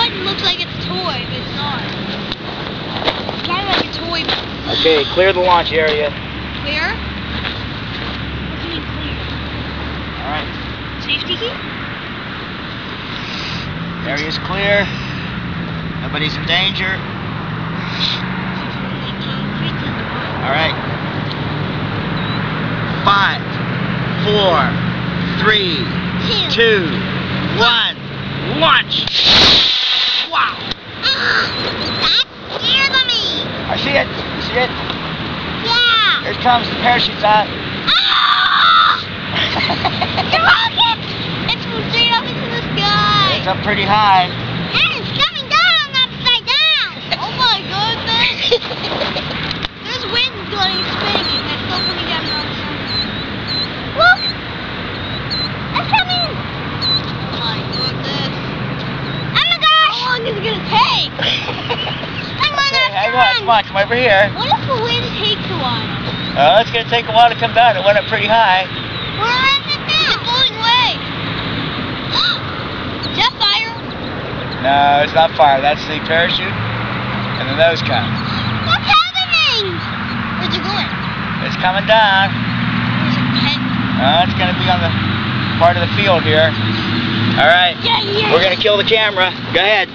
button looks like it's a toy, but it's not. It's kind of like a toy button. Okay, clear the launch area. Clear? What do you mean clear? Alright. Safety key? Area's clear. Nobody's in danger. Alright. 5, 4, 3, 2, 1, launch! Wow! That scared me! I see it. You see it? Yeah! Here it comes. The parachute's out. Ah! The rocket! It's straight up into the sky! It's up pretty high. And it's coming down upside down! Oh my goodness! There's wind going and spinning and it's still coming down the other side. Look! It's coming! Oh my goodness. Oh my gosh! How long is it gonna take? Hang on, come on, come over here. What if the wind takes a while? It's going to take a while to come down. It went up pretty high. Where is it now? It's blowing away. Is that fire? No, it's not fire. That's the parachute and the nose cone. What's happening? Where's it going? It's coming down. Where's it heading? It's going to be on the part of the field here. All right. Yeah. We're going to kill the camera. Go ahead.